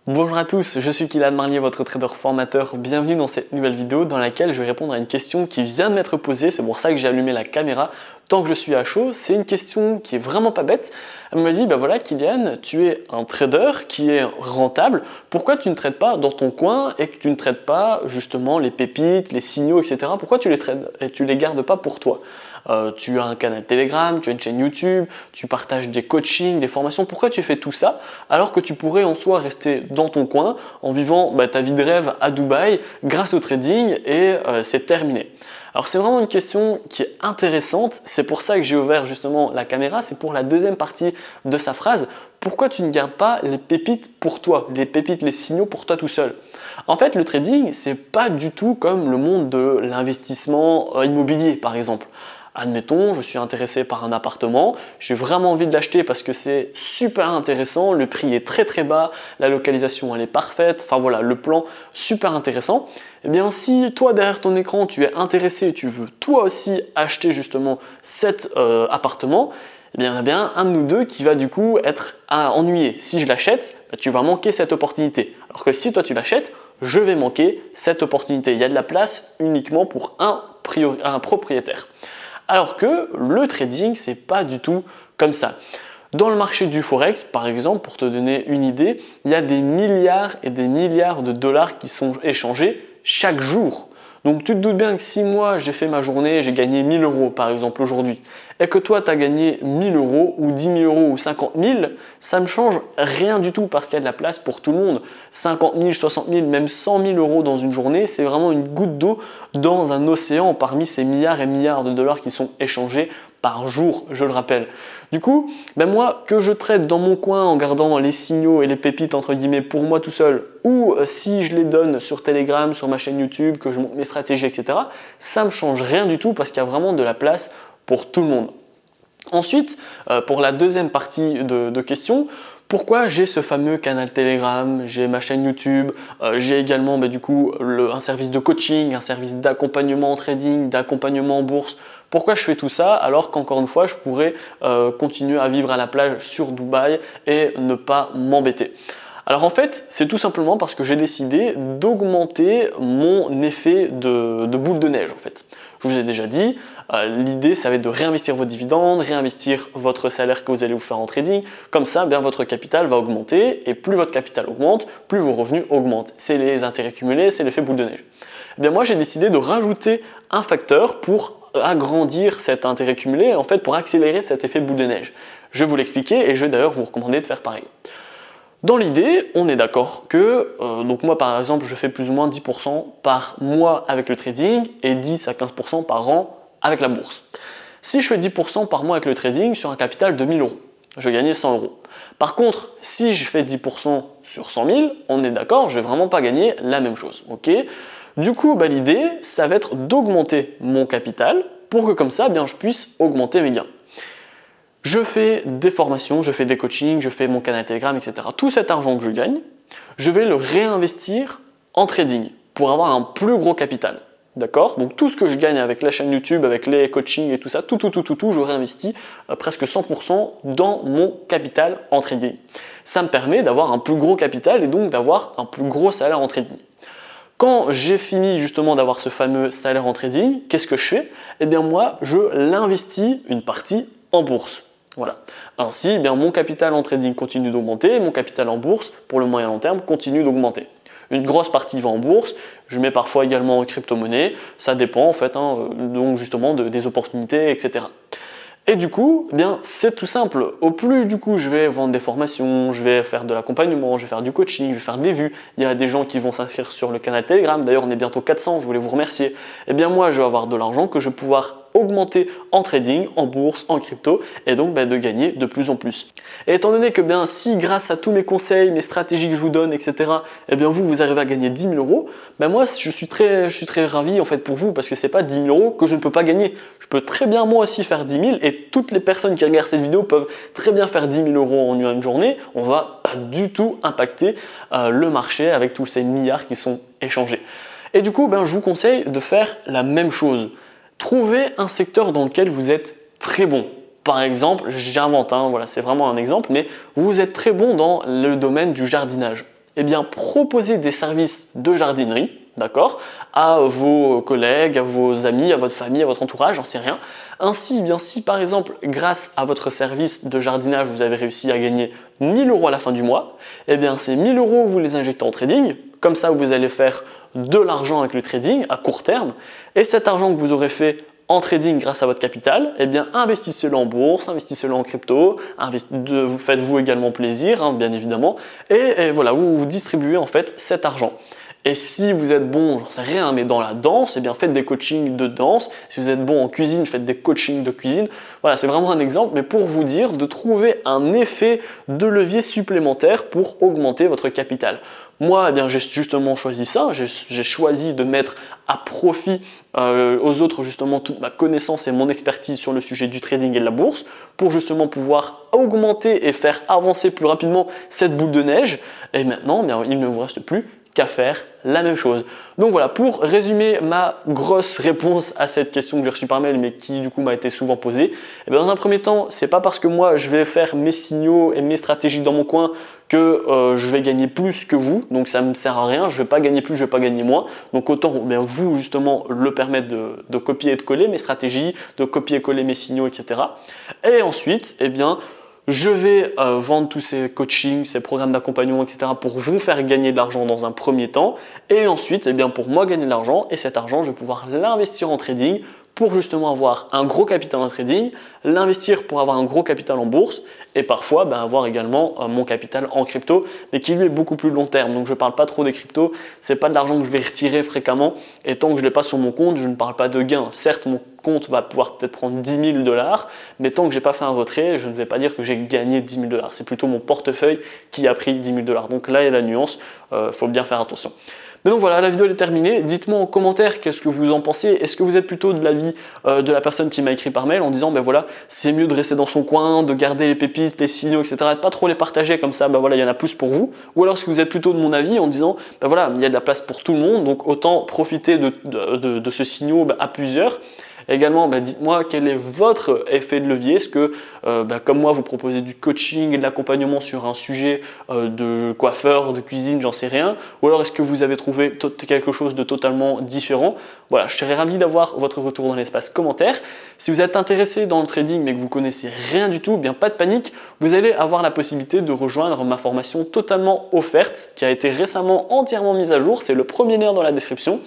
Bonjour à tous, je suis Kylian Marlier, votre trader formateur. Bienvenue dans cette nouvelle vidéo dans laquelle je vais répondre à une question qui vient de m'être posée. C'est pour ça que j'ai allumé la caméra tant que je suis à chaud. C'est une question qui est vraiment pas bête. Elle me dit, voilà Kylian, tu es un trader qui est rentable. Pourquoi tu ne trades pas dans ton coin et que tu ne trades pas justement les pépites, les signaux, etc. Pourquoi tu les trades et tu les gardes pas pour toi? Tu as un canal Telegram, tu as une chaîne YouTube, tu partages des coachings, des formations. Pourquoi tu fais tout ça alors que tu pourrais en soi rester dans ton coin en vivant ta vie de rêve à Dubaï grâce au trading et c'est terminé. Alors c'est vraiment une question qui est intéressante, c'est pour ça que j'ai ouvert justement la caméra, c'est pour la deuxième partie de sa phrase. Pourquoi tu ne gardes pas les pépites pour toi, les pépites, les signaux pour toi tout seul? En fait, le trading, c'est pas du tout comme le monde de l'investissement immobilier par exemple. Admettons, je suis intéressé par un appartement, j'ai vraiment envie de l'acheter parce que c'est super intéressant, le prix est très bas, la localisation elle est parfaite, enfin voilà, le plan super intéressant. Eh bien si toi derrière ton écran tu es intéressé et tu veux toi aussi acheter justement cet appartement, eh bien il y en a bien un de nous deux qui va du coup être ennuyé. Si je l'achète, tu vas manquer cette opportunité. Alors que si toi tu l'achètes, je vais manquer cette opportunité. Il y a de la place uniquement pour un propriétaire. Alors que le trading, c'est pas du tout comme ça. Dans le marché du Forex, par exemple, pour te donner une idée, il y a des milliards et des milliards de dollars qui sont échangés chaque jour. Donc tu te doutes bien que si moi j'ai fait ma journée, j'ai gagné 1000 euros par exemple aujourd'hui, et que toi tu as gagné 1000 euros ou 10 000 euros ou 50 000, ça ne change rien du tout parce qu'il y a de la place pour tout le monde. 50 000, 60 000, même 100 000 euros dans une journée, c'est vraiment une goutte d'eau dans un océan parmi ces milliards et milliards de dollars qui sont échangés par jour, je le rappelle. Du coup, moi, que je trade dans mon coin en gardant les signaux et les pépites entre guillemets pour moi tout seul, ou si je les donne sur Telegram, sur ma chaîne YouTube, que je montre mes stratégies, etc., ça ne me change rien du tout parce qu'il y a vraiment de la place pour tout le monde. Ensuite, pour la deuxième partie de questions, pourquoi j'ai ce fameux canal Telegram, j'ai ma chaîne YouTube, j'ai également un service de coaching, un service d'accompagnement en trading, d'accompagnement en bourse. Pourquoi je fais tout ça alors qu'encore une fois je pourrais continuer à vivre à la plage sur Dubaï et ne pas m'embêter? Alors en fait, c'est tout simplement parce que j'ai décidé d'augmenter mon effet de boule de neige en fait. Je vous ai déjà dit, l'idée ça va être de réinvestir vos dividendes, réinvestir votre salaire que vous allez vous faire en trading. Comme ça, votre capital va augmenter et plus votre capital augmente, plus vos revenus augmentent. C'est les intérêts cumulés, c'est l'effet boule de neige. Moi j'ai décidé de rajouter un facteur pour agrandir cet intérêt cumulé, en fait pour accélérer cet effet boule de neige. Je vais vous l'expliquer et je vais d'ailleurs vous recommander de faire pareil. Dans l'idée, on est d'accord que, donc moi par exemple, je fais plus ou moins 10% par mois avec le trading et 10 à 15% par an avec la bourse. Si je fais 10% par mois avec le trading sur un capital de 1000 euros, je vais gagner 100 euros. Par contre, si je fais 10% sur 100 000, on est d'accord, je ne vais vraiment pas gagner la même chose. Okay, du coup, l'idée, ça va être d'augmenter mon capital pour que comme ça, je puisse augmenter mes gains. Je fais des formations, je fais des coachings, je fais mon canal Telegram, etc. Tout cet argent que je gagne, je vais le réinvestir en trading pour avoir un plus gros capital. D'accord? Donc tout ce que je gagne avec la chaîne YouTube, avec les coachings et tout ça, tout, je réinvestis presque 100% dans mon capital en trading. Ça me permet d'avoir un plus gros capital et donc d'avoir un plus gros salaire en trading. Quand j'ai fini justement d'avoir ce fameux salaire en trading, qu'est-ce que je fais? Moi, je l'investis une partie en bourse. Voilà. Ainsi, mon capital en trading continue d'augmenter et mon capital en bourse, pour le moyen long terme, continue d'augmenter. Une grosse partie va en bourse, je mets parfois également en crypto-monnaie, ça dépend en fait, donc justement des opportunités, etc. Et du coup, c'est tout simple. Au plus du coup je vais vendre des formations, je vais faire de l'accompagnement, je vais faire du coaching, je vais faire des vues. Il y a des gens qui vont s'inscrire sur le canal Telegram. D'ailleurs, on est bientôt 400, je voulais vous remercier. Moi, je vais avoir de l'argent que je vais pouvoir augmenter en trading, en bourse, en crypto et donc de gagner de plus en plus. Et étant donné que si grâce à tous mes conseils, mes stratégies que je vous donne, etc., vous arrivez à gagner 10 000 euros, moi je suis très ravi en fait pour vous parce que c'est pas 10 000 euros que je ne peux pas gagner. Je peux très bien moi aussi faire 10 000 et toutes les personnes qui regardent cette vidéo peuvent très bien faire 10 000 euros en une journée. On va pas du tout impacter le marché avec tous ces milliards qui sont échangés. Et du coup, je vous conseille de faire la même chose. Trouvez un secteur dans lequel vous êtes très bon. Par exemple, j'invente, voilà, c'est vraiment un exemple, mais vous êtes très bon dans le domaine du jardinage. eh bien, proposez des services de jardinerie, d'accord, à vos collègues, à vos amis, à votre famille, à votre entourage, j'en sais rien. Ainsi, eh bien, si par exemple, grâce à votre service de jardinage, vous avez réussi à gagner 1000 € à la fin du mois, eh bien, ces 1000 €, vous les injectez en trading. Comme ça, vous allez faire de l'argent avec le trading à court terme. Et cet argent que vous aurez fait en trading grâce à votre capital, eh bien, investissez-le en bourse, investissez-le en crypto, vous faites-vous également plaisir, hein, bien évidemment. Et voilà, vous distribuez en fait cet argent. Et si vous êtes bon, j'en sais rien, mais dans la danse, eh bien faites des coachings de danse. Si vous êtes bon en cuisine, faites des coachings de cuisine. Voilà, c'est vraiment un exemple, mais pour vous dire de trouver un effet de levier supplémentaire pour augmenter votre capital. Moi, eh bien, j'ai justement choisi ça. J'ai choisi de mettre à profit aux autres justement toute ma connaissance et mon expertise sur le sujet du trading et de la bourse pour justement pouvoir augmenter et faire avancer plus rapidement cette boule de neige. Et maintenant, eh bien, il ne vous reste plus qu'à faire la même chose. Donc voilà, pour résumer ma grosse réponse à cette question que j'ai reçue par mail mais qui du coup m'a été souvent posée, et bien dans un premier temps, c'est pas parce que moi je vais faire mes signaux et mes stratégies dans mon coin que je vais gagner plus que vous, donc ça ne me sert à rien, je vais pas gagner plus, je vais pas gagner moins, donc autant bien, vous justement le permettre de copier et de coller mes stratégies, de copier et coller mes signaux, etc. Et ensuite, eh bien, je vais vendre tous ces coachings, ces programmes d'accompagnement, etc. pour vous faire gagner de l'argent dans un premier temps. Et ensuite, eh bien, pour moi gagner de l'argent, et cet argent, je vais pouvoir l'investir en trading pour justement avoir un gros capital en trading, l'investir pour avoir un gros capital en bourse et parfois avoir également mon capital en crypto, mais qui lui est beaucoup plus long terme. Donc je ne parle pas trop des cryptos, ce n'est pas de l'argent que je vais retirer fréquemment et tant que je ne l'ai pas sur mon compte, je ne parle pas de gain. Certes, mon compte va pouvoir peut-être prendre 10 000 $, mais tant que je n'ai pas fait un retrait, je ne vais pas dire que j'ai gagné 10 000 $. C'est plutôt mon portefeuille qui a pris 10 000 $. Donc là, il y a la nuance, faut bien faire attention. Mais donc voilà, la vidéo est terminée. Dites-moi en commentaire qu'est-ce que vous en pensez. Est-ce que vous êtes plutôt de l'avis de la personne qui m'a écrit par mail en disant ben voilà, c'est mieux de rester dans son coin, de garder les pépites, les signaux, etc. et de pas trop les partager comme ça, ben voilà, il y en a plus pour vous. Ou alors est-ce que vous êtes plutôt de mon avis en disant ben voilà, il y a de la place pour tout le monde, donc autant profiter de ce signaux à plusieurs. Également, dites-moi quel est votre effet de levier. Est-ce que, comme moi, vous proposez du coaching et de l'accompagnement sur un sujet de coiffeur, de cuisine, j'en sais rien. Ou alors, est-ce que vous avez trouvé quelque chose de totalement différent? Voilà, je serais ravi d'avoir votre retour dans l'espace commentaire. Si vous êtes intéressé dans le trading mais que vous connaissez rien du tout, bien pas de panique. Vous allez avoir la possibilité de rejoindre ma formation totalement offerte qui a été récemment entièrement mise à jour. C'est le premier lien dans la description.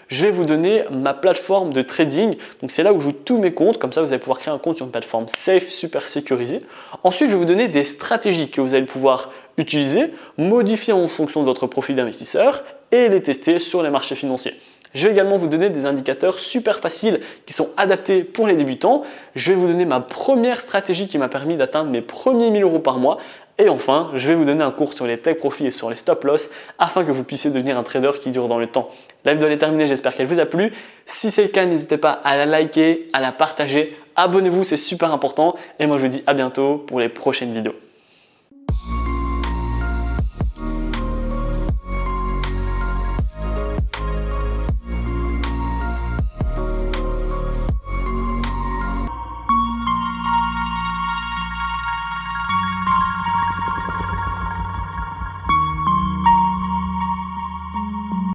Je vais vous donner ma plateforme de trading. Donc c'est là où je joue tous mes comptes. Comme ça, vous allez pouvoir créer un compte sur une plateforme safe, super sécurisée. Ensuite, je vais vous donner des stratégies que vous allez pouvoir utiliser, modifier en fonction de votre profil d'investisseur et les tester sur les marchés financiers. Je vais également vous donner des indicateurs super faciles qui sont adaptés pour les débutants. Je vais vous donner ma première stratégie qui m'a permis d'atteindre mes premiers 1000 € par mois. Et enfin, je vais vous donner un cours sur les take profits et sur les stop loss afin que vous puissiez devenir un trader qui dure dans le temps. La vidéo est terminée, j'espère qu'elle vous a plu. Si c'est le cas, n'hésitez pas à la liker, à la partager. Abonnez-vous, c'est super important. Et moi, je vous dis à bientôt pour les prochaines vidéos.